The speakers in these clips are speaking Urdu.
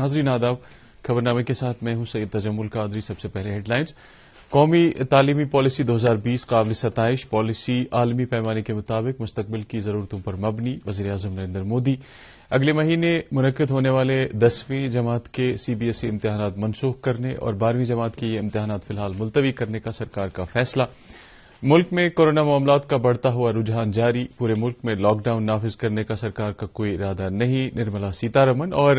ناظرین آداب، خبرنامے کے ساتھ میں ہوں سید تجمل قادری۔ سب سے پہلے ہیڈ لائنز۔ قومی تعلیمی پالیسی 2020 قابل ستائش پالیسی عالمی پیمانے کے مطابق مستقبل کی ضرورتوں پر مبنی۔ وزیر اعظم نریندر مودی۔ اگلے مہینے منعقد ہونے والے 10ویں جماعت کے CBSE امتحانات منسوخ کرنے اور 12ویں جماعت کے یہ امتحانات فی الحال ملتوی کرنے کا سرکار کا فیصلہ۔ ملک میں کورونا معاملات کا بڑھتا ہوا رجحان جاری، پورے ملک میں لاک ڈاؤن نافذ کرنے کا سرکار کا کوئی ارادہ نہیں۔ نرملا سیتارمن اور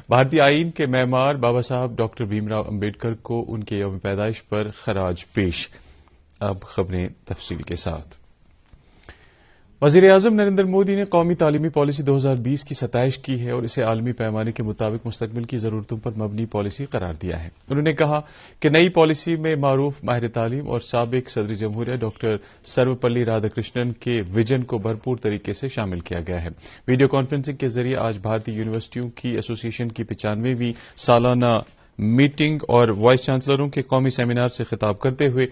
بھارتی آئین کے معمار بابا صاحب ڈاکٹر بھیم راؤ امبیڈکر کو ان کے یوم پیدائش پر خراج پیش۔ اب خبریں تفصیل کے ساتھ۔ وزیر اعظم نریندر مودی نے قومی تعلیمی پالیسی 2020 کی ستائش کی ہے اور اسے عالمی پیمانے کے مطابق مستقبل کی ضرورتوں پر مبنی پالیسی قرار دیا ہے۔ انہوں نے کہا کہ نئی پالیسی میں معروف ماہر تعلیم اور سابق صدر جمہوریہ ڈاکٹر سروپلی رادھا کرشنن کے ویژن کو بھرپور طریقے سے شامل کیا گیا ہے۔ ویڈیو کانفرنسنگ کے ذریعے آج بھارتی یونیورسٹیوں کی ایسوسی ایشن کی 95ویں سالانہ میٹنگ اور وائس چانسلروں کے قومی سیمینار سے خطاب کرتے ہوئے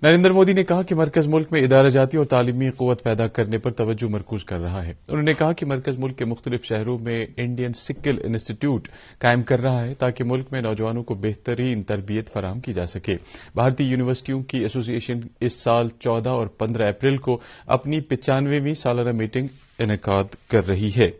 نریندر مودی نے کہا کہ مرکز ملک میں ادارہ جاتی اور تعلیمی قوت پیدا کرنے پر توجہ مرکوز کر رہا ہے۔ انہوں نے کہا کہ مرکز ملک کے مختلف شہروں میں انڈین سکل انسٹی ٹیوٹ قائم کر رہا ہے تاکہ ملک میں نوجوانوں کو بہترین تربیت فراہم کی جا سکے۔ بھارتی یونیورسٹیوں کی ایسوسی ایشن اس سال 14 اور 15 اپریل کو اپنی 95ویں سالانہ میٹنگ انعقاد کر رہی ہے۔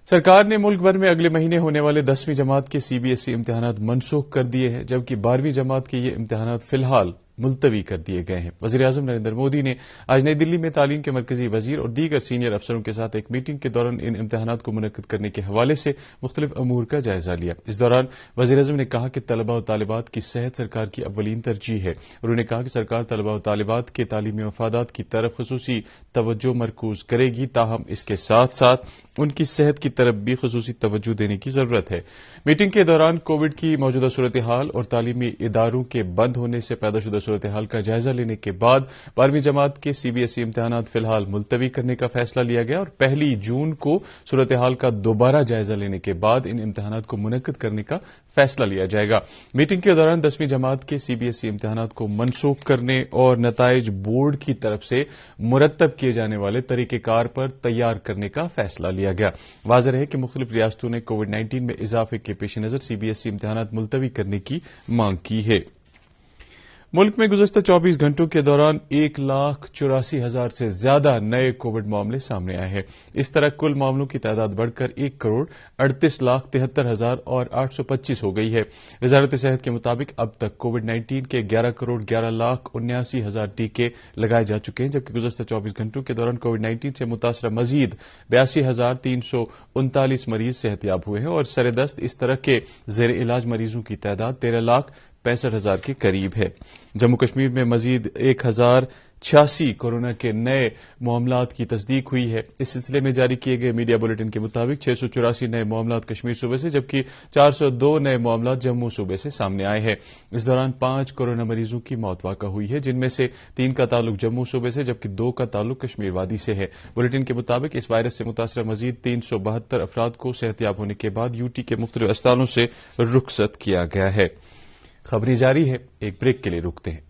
سرکار نے ملک بھر میں اگلے مہینے ہونے والے 10ویں جماعت کے CBSE امتحانات منسوخ کر دیے ہیں، جبکہ 12ویں جماعت کے یہ امتحانات فی الحال ملتوی کر دیے گئے ہیں۔ وزیر اعظم نریندر مودی نے آج نئی دلی میں تعلیم کے مرکزی وزیر اور دیگر سینئر افسروں کے ساتھ ایک میٹنگ کے دوران ان امتحانات کو منعقد کرنے کے حوالے سے مختلف امور کا جائزہ لیا۔ اس دوران وزیر اعظم نے کہا کہ طلباء و طالبات کی صحت سرکار کی اولین ترجیح ہے۔ انہوں نے کہا کہ سرکار طلباء و طالبات کے تعلیمی مفادات کی طرف خصوصی توجہ مرکوز کرے گی، تاہم اس کے ساتھ ساتھ ان کی صحت کی طرف بھی خصوصی توجہ دینے کی ضرورت ہے۔ میٹنگ کے دوران کووڈ کی موجودہ صورتحال اور تعلیمی اداروں کے بند ہونے سے پیدا شدہ صورتحال کا جائزہ لینے کے بعد 12ویں جماعت کے CBSE امتحانات فی الحال ملتوی کرنے کا فیصلہ لیا گیا اور 1 جون کو صورتحال کا دوبارہ جائزہ لینے کے بعد ان امتحانات کو منعقد کرنے کا فیصلہ لیا جائے گا۔ میٹنگ کے دوران 10ویں جماعت کے CBSE امتحانات کو منسوخ کرنے اور نتائج بورڈ کی طرف سے مرتب کیے جانے والے طریقہ کار پر تیار کرنے کا فیصلہ لیا گیا۔ واضح ہے کہ مختلف ریاستوں نے کووڈ-19 میں اضافے کے پیش نظر CBSE امتحانات ملتوی کرنے کی مانگ کی ہے۔ ملک میں گزشتہ 24 گھنٹوں کے دوران 1,84,000 سے زیادہ نئے کووڈ معاملے سامنے آئے ہیں۔ اس طرح کل معاملوں کی تعداد بڑھ کر 1,38,73,825 ہو گئی ہے۔ وزارت صحت کے مطابق اب تک کووڈ-19 کے 11,11,79,000 ٹیکے لگائے جا چکے ہیں، جبکہ گزشتہ 24 گھنٹوں کے دوران کووڈ-19 سے متاثرہ مزید 82,339 مریض صحتیاب ہوئے ہیں اور سردست اس طرح کے زیر علاج مریضوں کی تعداد 13,65,000 کے قریب ہے۔ جموں کشمیر میں مزید 1,086 کورونا کے نئے معاملات کی تصدیق ہوئی ہے۔ اس سلسلے میں جاری کیے گئے میڈیا بلیٹن کے مطابق 684 نئے معاملات کشمیر صوبے سے، جبکہ 402 نئے معاملات جموں صوبے سے سامنے آئے ہیں۔ اس دوران 5 کورونا مریضوں کی موت واقع ہوئی ہے، جن میں سے 3 کا تعلق جموں صوبے سے جبکہ 2 کا تعلق کشمیر وادی سے ہے۔ بلیٹن کے مطابق اس وائرس سے متاثرہ مزید 372 افراد کو صحتیاب ہونے کے بعد UT کے مختلف اسپتالوں سے رخصت کیا گیا ہے۔ خبریں جاری ہے، ایک بریک کے لیے رکتے ہیں۔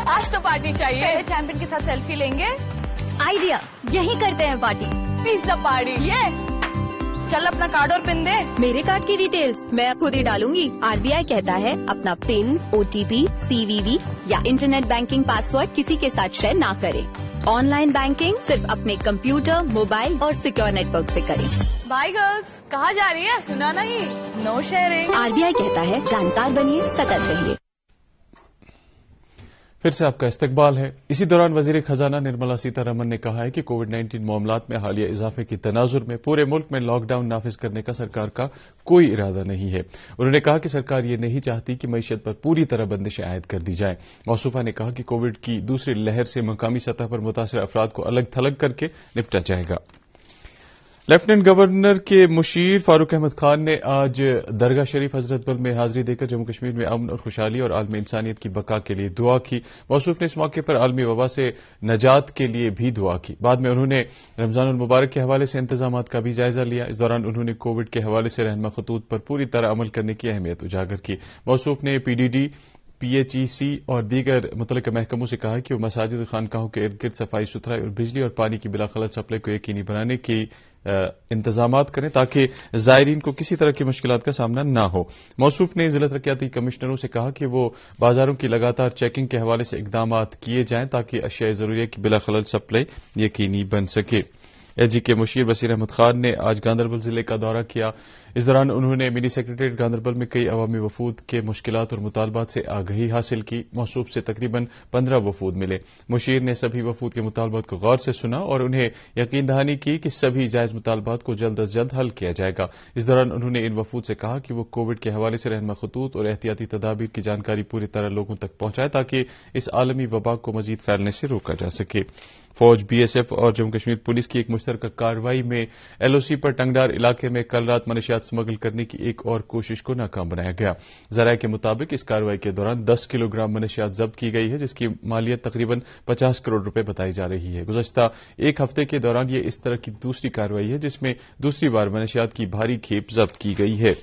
آج تو پارٹی چاہیے، چیمپئن کے ساتھ سیلفی لیں گے۔ آئیڈیا، یہی کرتے ہیں پارٹی۔ پیزا پارٹی، یہ چل اپنا کارڈ اور پن دے۔ میرے کارڈ کی ڈیٹیلز میں خود ہی ڈالوں گی۔ RBI کہتا ہے اپنا پن، OTP، CVV یا انٹرنیٹ بینکنگ پاسورڈ کسی کے ساتھ شیئر نہ کریں۔ آن لائن بینکنگ صرف اپنے کمپیوٹر، موبائل اور سیکیور نیٹ ورک سے کریں۔ بائی گرلز، کہاں جا رہی ہے؟ سنا نہیں، نو شیئرنگ۔ RBI کہتا ہے جانکار بنیے، سترک رہیے۔ پھر سے آپ کا استقبال ہے۔ اسی دوران وزیر خزانہ نرملا سیتارمن نے کہا ہے کہ کووڈ-19 معاملات میں حالیہ اضافے کے تناظر میں پورے ملک میں لاک ڈاؤن نافذ کرنے کا سرکار کا کوئی ارادہ نہیں ہے۔ انہوں نے کہا کہ سرکار یہ نہیں چاہتی کہ معیشت پر پوری طرح بندشیں عائد کر دی جائیں۔ موصوفہ نے کہا کہ کووڈ کی دوسری لہر سے مقامی سطح پر متاثرہ افراد کو الگ تھلگ کر کے نپٹا جائے گا۔ لیفٹیننٹ گورنر کے مشیر فاروق احمد خان نے آج درگاہ شریف حضرت بل میں حاضری دے کر جموں کشمیر میں امن اور خوشحالی اور عالمی انسانیت کی بقا کے لیے دعا کی۔ موصوف نے اس موقع پر عالمی وبا سے نجات کے لیے بھی دعا کی۔ بعد میں انہوں نے رمضان المبارک کے حوالے سے انتظامات کا بھی جائزہ لیا۔ اس دوران انہوں نے کووڈ کے حوالے سے رہنما خطوط پر پوری طرح عمل کرنے کی اہمیت اجاگر کی۔ موصوف نے PDD PHEC اور دیگر متعلقہ محکموں سے کہا کہ وہ مساجد اور خانقاہوں کے ارد گرد صفائی ستھرائی اور بجلی اور پانی کی بلا خلل سپلائی کو یقینی بنانے کی انتظامات کریں تاکہ زائرین کو کسی طرح کی مشکلات کا سامنا نہ ہو. موصوف نے ضلع ترقیاتی کمشنروں سے کہا کہ وہ بازاروں کی لگاتار چیکنگ کے حوالے سے اقدامات کیے جائیں تاکہ اشیاء ضروریہ کی بلا خلل سپلائی یقینی بن سکے. AG کے مشیر بصیر احمد خان نے آج گاندربل ضلع کا دورہ کیا. اس دوران انہوں نے منی سیکریٹریٹ گاندربل میں کئی عوامی وفود کے مشکلات اور مطالبات سے آگہی حاصل کی. موصوف سے تقریباً 15 وفود ملے. مشیر نے سبھی وفود کے مطالبات کو غور سے سنا اور انہیں یقین دہانی کی کہ سبھی جائز مطالبات کو جلد از جلد حل کیا جائے گا. اس دوران انہوں نے ان وفود سے کہا کہ وہ کووڈ کے حوالے سے رہنما خطوط اور احتیاطی تدابیر کی جانکاری پوری طرح لوگوں تک پہنچائے تاکہ اس عالمی وبا کو مزید پھیلنے سے روکا جا سکے. فوج BSF اور جموں کشمیر پولیس کی ایک مشترکہ کارروائی میں LOC پر ٹنگڈار علاقے میں کل رات منشیات سمگل کرنے کی ایک اور کوشش کو ناکام بنایا گیا. ذرائع کے مطابق اس کارروائی کے دوران 10 کلو گرام منشیات ضبط کی گئی ہے جس کی مالیت تقریباً 50 کروڑ روپے بتائی جا رہی ہے. گزشتہ ایک ہفتے کے دوران یہ اس طرح کی دوسری کارروائی ہے جس میں دوسری بار منشیات کی بھاری کھیپ ضبط کی گئی ہے.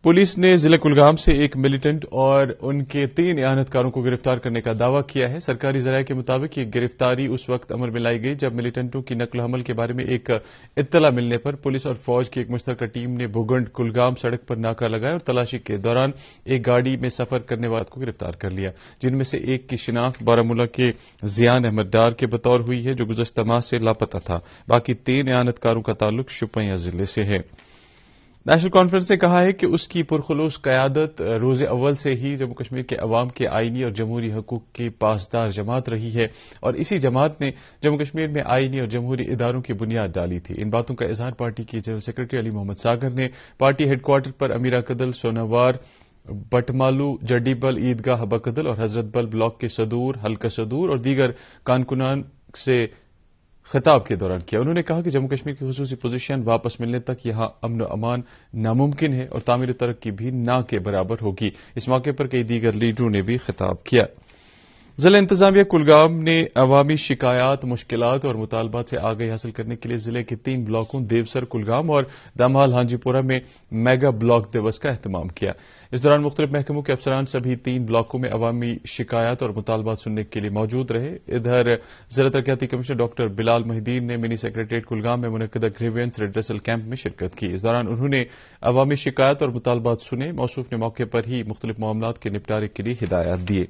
پولیس نے ضلع کلگام سے ایک ملیٹنٹ اور ان کے 3 اعانتکاروں کو گرفتار کرنے کا دعویٰ کیا ہے. سرکاری ذرائع کے مطابق یہ گرفتاری اس وقت عمل میں لائی گئی جب ملیٹنٹوں کی نقل و حمل کے بارے میں ایک اطلاع ملنے پر پولیس اور فوج کی ایک مشترکہ ٹیم نے بھوگنڈ کلگام سڑک پر ناکہ لگایا اور تلاشی کے دوران ایک گاڑی میں سفر کرنے والے کو گرفتار کر لیا جن میں سے ایک کی شناخت بارامولہ کے زیان احمد ڈار کے بطور ہوئی ہے جو گزشتہ ماہ سے لاپتہ تھا. باقی 3 اعانتکاروں کا تعلق شوپیاں ضلع سے ہے. نیشنل کانفرنس نے کہا ہے کہ اس کی پرخلوص قیادت روز اول سے ہی جموں کشمیر کے عوام کے آئینی اور جمہوری حقوق کی پاسدار جماعت رہی ہے اور اسی جماعت نے جموں کشمیر میں آئینی اور جمہوری اداروں کی بنیاد ڈالی تھی. ان باتوں کا اظہار پارٹی کے جنرل سیکرٹری علی محمد ساگر نے پارٹی ہیڈ کوارٹر پر امیرا کدل، سوناوار، بٹمالو، جڈی بل عیدگاہ حبا کدل اور حضرت بل بلاک کے صدور، حلقہ صدور اور دیگر کارکنان سے خطاب کے دوران کیا. انہوں نے کہا کہ جموں کشمیر کی خصوصی پوزیشن واپس ملنے تک یہاں امن و امان ناممکن ہے اور تعمیر ترقی بھی نہ کے برابر ہوگی. اس موقع پر کئی دیگر لیڈروں نے بھی خطاب کیا. ضلع انتظامیہ کلگام نے عوامی شکایات، مشکلات اور مطالبات سے آگاہی حاصل کرنے کے لیے ضلع کے 3 بلاکوں دیوسر، کلگام اور دمہال ہانجی پورہ میں میگا بلاک دیوس کا اہتمام کیا. اس دوران مختلف محکموں کے افسران سبھی 3 بلاکوں میں عوامی شکایات اور مطالبات سننے کے لیے موجود رہے. ادھر ضلع ترقیاتی کمشنر ڈاکٹر بلال محی الدین نے منی سیکریٹریٹ کلگام میں منعقدہ گریوینس ریڈریسل کیمپ میں شرکت کی. اس دوران انہوں نے عوامی شکایات اور مطالبات سنے. موصوف نے موقع پر ہی مختلف معاملات کے نپٹارے کے لیے ہدایات دیے.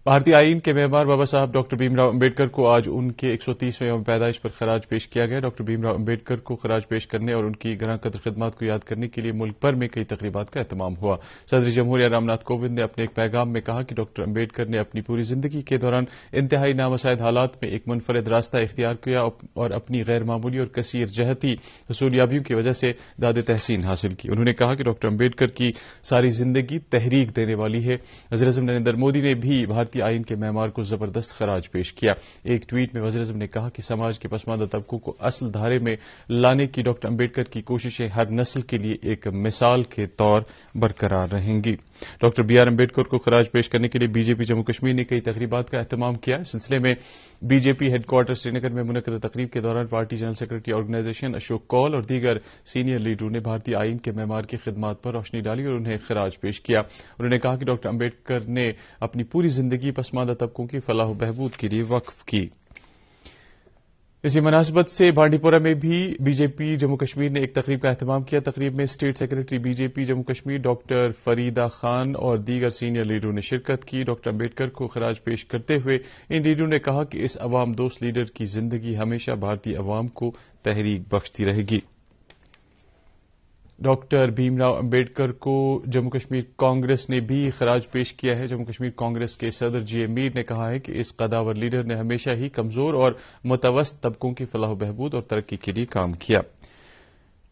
بھارتی آئین کے معمار بابا صاحب ڈاکٹر بھیم راؤ امبیڈکر کو آج ان کے 130ویں یوم پیدائش پر خراج پیش کیا گیا. ڈاکٹر بھیم راؤ امبیڈکر کو خراج پیش کرنے اور ان کی گراں قدر خدمات کو یاد کرنے کے لیے ملک بھر میں کئی تقریبات کا اہتمام ہوا. صدر جمہوریہ رام ناتھ کووند نے اپنے ایک پیغام میں کہا کہ ڈاکٹر امبیڈکر نے اپنی پوری زندگی کے دوران انتہائی نامساعد حالات میں ایک منفرد راستہ اختیار کیا اور اپنی غیر معمولی اور کثیر جہتی حصولیابیوں کی وجہ سے داد تحسین حاصل کی. انہوں نے کہا کہ ڈاکٹر امبیڈکر کی ساری زندگی تحریک دینے والی ہے. وزیراعظم نریندر مودی نے بھی بھارتی آئین کے معمار کو زبردست خراج پیش کیا. ایک ٹویٹ میں وزیراعظم نے کہا کہ سماج کے پسماندہ طبقوں کو اصل دھارے میں لانے کی ڈاکٹر امبیڈکر کی کوششیں ہر نسل کے لیے ایک مثال کے طور برقرار رہیں گی. ڈاکٹر BR امبیڈکر کو خراج پیش کرنے کے لیے BJP جموں کشمیر نے کئی تقریبات کا اہتمام کیا. اس سلسلے میں BJP headquarter Srinagar میں منعقدہ تقریب کے دوران party general secretary organisation Ashok Kaul اور دیگر سینئر لیڈروں نے بھارتی آئین کے معمار کی خدمات پر روشنی ڈالی اور انہیں خراج پیش کیا. انہوں نے کہا کہ ڈاکٹر امبیڈکر نے اپنی پوری زندگی پسماندہ طبقوں کی فلاح و بہبود کے لیے وقف کی. اسی مناسبت سے بانڈی پورہ میں بھی BJP جموں کشمیر نے ایک تقریب کا اہتمام کیا. تقریب میں state secretary BJP Jammu Kashmir doctor Farida Khan اور دیگر سینئر لیڈروں نے شرکت کی. ڈاکٹر امبیڈکر کو خراج پیش کرتے ہوئے ان لیڈروں نے کہا کہ اس عوام دوست لیڈر کی زندگی ہمیشہ بھارتی عوام کو تحریک بخشتی رہے گی. ڈاکٹر بھیم راؤ امبیڈکر کو جموں کشمیر کانگریس نے بھی خراج پیش کیا ہے. جموں کشمیر کانگریس کے صدر GA میر نے کہا ہے کہ اس قداور لیڈر نے ہمیشہ ہی کمزور اور متوسط طبقوں کی فلاح و بہبود اور ترقی کے لیے کام کیا.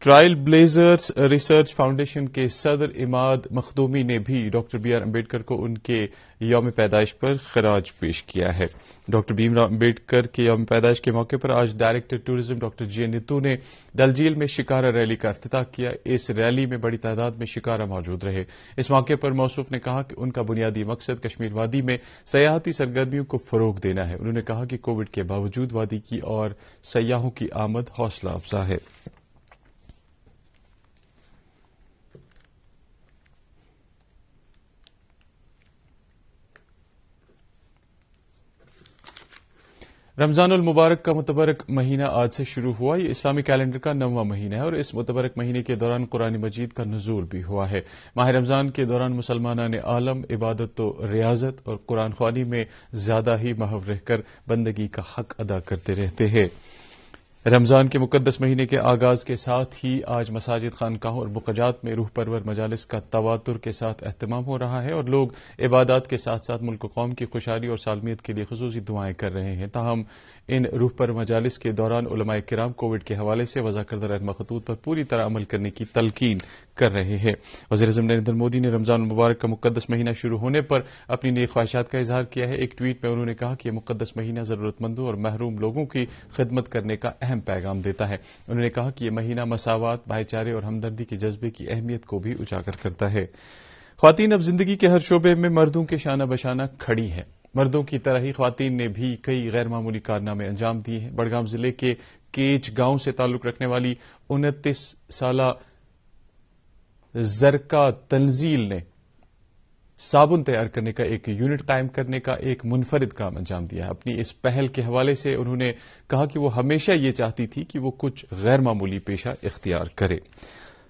ٹرائل بلیزرز ریسرچ فاؤنڈیشن کے صدر اماد مخدومی نے بھی ڈاکٹر BR امبیڈکر کو ان کے یوم پیدائش پر خراج پیش کیا ہے. ڈاکٹر بھیم راؤ امبیڈکر کے یوم پیدائش کے موقع پر آج director tourism doctor GA Neetu نے ڈل جھیل میں شکارا ریلی کا افتتاح کیا. اس ریلی میں بڑی تعداد میں شکارا موجود رہے. اس موقع پر موصوف نے کہا کہ ان کا بنیادی مقصد کشمیر وادی میں سیاحتی سرگرمیوں کو فروغ دینا ہے. انہوں نے کہا کہ کووڈ کے باوجود وادی کی اور سیاحوں کی آمد حوصلہ افزا ہے. رمضان المبارک کا متبرک مہینہ آج سے شروع ہوا. یہ اسلامی کیلنڈر کا 9واں مہینہ ہے اور اس متبرک مہینے کے دوران قرآن مجید کا نزول بھی ہوا ہے. ماہ رمضان کے دوران مسلمانان عالم عبادت و ریاضت اور قرآن خوانی میں زیادہ ہی محو رہ کر بندگی کا حق ادا کرتے رہتے ہیں. رمضان کے مقدس مہینے کے آغاز کے ساتھ ہی آج مساجد، خانقاہوں اور بقجات میں روح پرور مجالس کا تواتر کے ساتھ اہتمام ہو رہا ہے اور لوگ عبادات کے ساتھ ساتھ ملک و قوم کی خوشحالی اور سالمیت کے لیے خصوصی دعائیں کر رہے ہیں. تاہم ان روح پرور مجالس کے دوران علماء کرام کووڈ کے حوالے سے وضع کردہ رہنما خطوط پر پوری طرح عمل کرنے کی تلقین کر رہے ہیں. وزیر اعظم نریندر مودی نے رمضان المبارک کا مقدس مہینہ شروع ہونے پر اپنی نیک خواہشات کا اظہار کیا ہے. ایک ٹویٹ میں انہوں نے کہا کہ یہ مقدس مہینہ ضرورت مندوں اور محروم لوگوں کی خدمت کرنے کا اہم پیغام دیتا ہے. انہوں نے کہا کہ یہ مہینہ مساوات، بھائی چارے اور ہمدردی کے جذبے کی اہمیت کو بھی اجاگر کرتا ہے. خواتین اب زندگی کے ہر شعبے میں مردوں کے شانہ بشانہ کھڑی ہیں. مردوں کی طرح ہی خواتین نے بھی کئی غیر معمولی کارنامے انجام دیے ہیں. بڑگام ضلع کے کیچ گاؤں سے تعلق رکھنے والی 29 سالہ زرکا تنزیل نے صابن تیار کرنے کا ایک یونٹ قائم کرنے کا ایک منفرد کام انجام دیا ہے. اپنی اس پہل کے حوالے سے انہوں نے کہا کہ وہ ہمیشہ یہ چاہتی تھی کہ وہ کچھ غیر معمولی پیشہ اختیار کرے.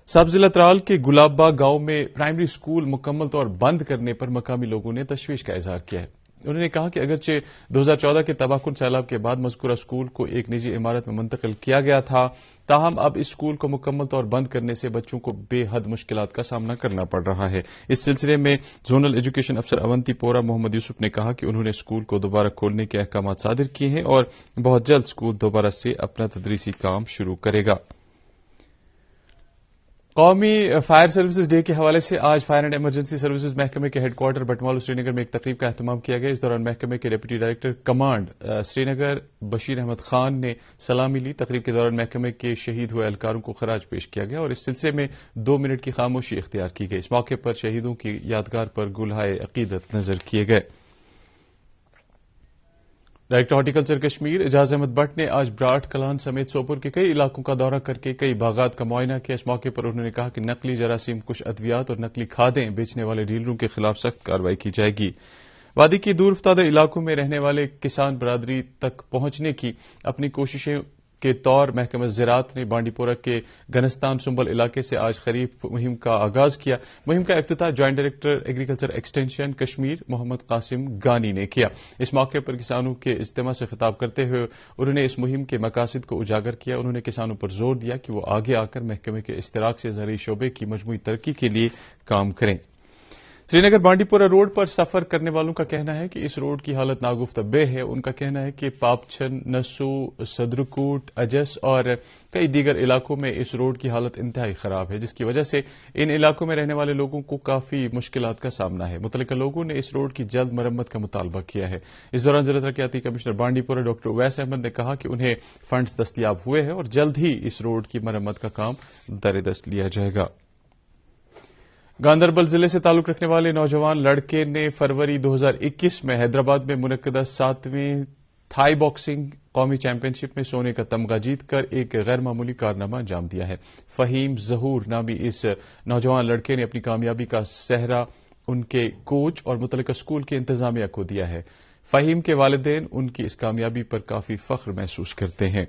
سب ضلع ترال کے گلاب باغ گاؤں میں پرائمری اسکول مکمل طور بند کرنے پر مقامی لوگوں نے تشویش کا اظہار کیا ہے. انہوں نے کہا کہ اگرچہ 2014 کے تباہ کن سیلاب کے بعد مذکورہ اسکول کو ایک نجی عمارت میں منتقل کیا گیا تھا، تاہم اب اس اسکول کو مکمل طور بند کرنے سے بچوں کو بے حد مشکلات کا سامنا کرنا پڑ رہا ہے. اس سلسلے میں زونل ایجوکیشن افسر اونتی پورا محمد یوسف نے کہا کہ انہوں نے اسکول کو دوبارہ کھولنے کے احکامات صادر کیے ہیں اور بہت جلد اسکول دوبارہ سے اپنا تدریسی کام شروع کرے گا. قومی فائر سروسز ڈے کے حوالے سے آج فائر اینڈ ایمرجنسی سروسز محکمے کے ہیڈ کوارٹر بٹمالو سری نگر میں ایک تقریب کا اہتمام کیا گیا. اس دوران محکمے کے ڈپٹی ڈائریکٹر کمانڈ سری نگر بشیر احمد خان نے سلامی لی. تقریب کے دوران محکمے کے شہید ہوئے اہلکاروں کو خراج پیش کیا گیا اور اس سلسلے میں 2 منٹ کی خاموشی اختیار کی گئی. اس موقع پر شہیدوں کی یادگار پر گلہائے عقیدت نظر کیے گئے. ڈائریکٹر ہارٹیکلچر کشمیر اعجاز احمد بٹ نے آج براٹ کلان سمیت سوپور کے کئی علاقوں کا دورہ کر کے کئی باغات کا معائنہ کیا. اس موقع پر انہوں نے کہا کہ نقلی جراثیم کش ادویات اور نقلی کھادیں بیچنے والے ڈیلروں کے خلاف سخت کارروائی کی جائے گی. وادی کی دور افتادہ علاقوں میں رہنے والے کسان برادری تک پہنچنے کی اپنی کوششیں کے طور محکمہ زراعت نے بانڈی پورہ کے گنستان سنبل علاقے سے آج خریف مہم کا آغاز کیا. مہم کا افتتاح joint director agriculture extension Kashmir Mohammad Qasim Gani نے کیا. اس موقع پر کسانوں کے اجتماع سے خطاب کرتے ہوئے انہوں نے اس مہم کے مقاصد کو اجاگر کیا. انہوں نے کسانوں پر زور دیا کہ وہ آگے آ کر محکمے کے اشتراک سے زرعی شعبے کی مجموعی ترقی کے لیے کام کریں. سری نگر بانڈی پورہ روڈ پر سفر کرنے والوں کا کہنا ہے کہ اس روڈ کی حالت ناگفتہ بے ہے. ان کا کہنا ہے کہ پاپچھن، نسو، صدرکوٹ، اجس اور کئی دیگر علاقوں میں اس روڈ کی حالت انتہائی خراب ہے، جس کی وجہ سے ان علاقوں میں رہنے والے لوگوں کو کافی مشکلات کا سامنا ہے. متعلقہ لوگوں نے اس روڈ کی جلد مرمت کا مطالبہ کیا ہے. اس دوران ضلع ترقیاتی کمشنر بانڈی پورہ ڈاکٹر اویس احمد نے کہا کہ انہیں فنڈز دستیاب ہوئے ہیں اور جلد ہی اس روڈ کی مرمت کا کام دردست لیا جائے گا. گاندربل ضلع سے تعلق رکھنے والے نوجوان لڑکے نے فروری 2021 میں حیدرآباد میں منعقدہ 7ویں تھائی باکسنگ قومی چیمپئن شپ میں سونے کا تمغہ جیت کر ایک غیر معمولی کارنامہ انجام دیا ہے. فہیم ظہور نامی اس نوجوان لڑکے نے اپنی کامیابی کا سہرا ان کے کوچ اور متعلقہ اسکول کی انتظامیہ کو دیا ہے. فہیم کے والدین ان کی اس کامیابی پر کافی فخر محسوس کرتے ہیں.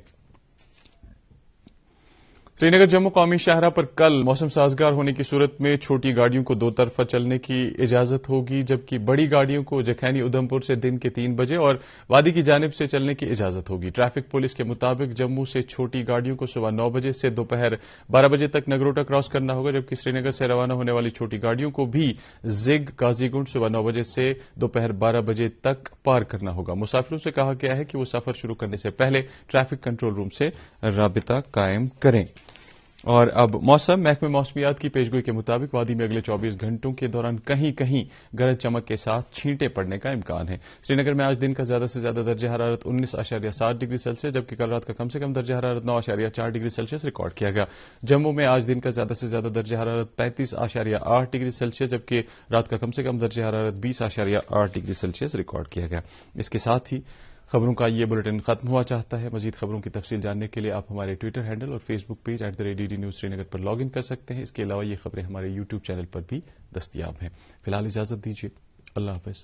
سری نگر جموں قومی شاہراہ پر کل موسم سازگار ہونے کی صورت میں چھوٹی گاڑیوں کو 2 طرفہ چلنے کی اجازت ہوگی، جبکہ بڑی گاڑیوں کو جکھینی ادھمپور سے دن کے 3 بجے اور وادی کی جانب سے چلنے کی اجازت ہوگی. ٹریفک پولیس کے مطابق جموں سے چھوٹی گاڑیوں کو صبح 9 بجے سے دوپہر 12 بجے تک نگروٹا کراس کرنا ہوگا، جبکہ سری نگر سے روانہ ہونے والی چھوٹی گاڑیوں کو بھی زگ قاضی گنڈ صبح 9 بجے سے دوپہر 12 بجے تک پار کرنا ہوگا. مسافروں سے کہا گیا ہے کہ وہ سفر شروع کرنے سے پہلے ٹریفک کنٹرول روم سے رابطہ قائم کریں. اور اب موسم. محکمہ موسمیات کی پیشگوئی کے مطابق وادی میں اگلے 24 گھنٹوں کے دوران کہیں کہیں گرج چمک کے ساتھ چھینٹیں پڑنے کا امکان ہے. سری نگر میں آج دن کا زیادہ سے زیادہ درجہ حرارت 19.7 ڈگری سیلسیس جبکہ کل رات کا کم سے کم درجہ حرارت 9.4 ڈگری سیلسیس ریکارڈ کیا گیا. جموں میں آج دن کا زیادہ سے زیادہ درجہ حرارت 35.8 ڈگری سیلسیس جبکہ رات کا کم سے کم درجہ حرارت 20.8 ڈگری سیلسیس ریکارڈ کیا گیا. اس کے ساتھ ہی خبروں کا یہ بلیٹن ختم ہوا چاہتا ہے. مزید خبروں کی تفصیل جاننے کے لیے آپ ہمارے ٹویٹر ہینڈل اور Facebook page @DD News Srinagar پر لاگ ان کر سکتے ہیں. اس کے علاوہ یہ خبریں ہمارے یوٹیوب چینل پر بھی دستیاب ہیں. فی الحال اجازت دیجیے. اللہ حافظ.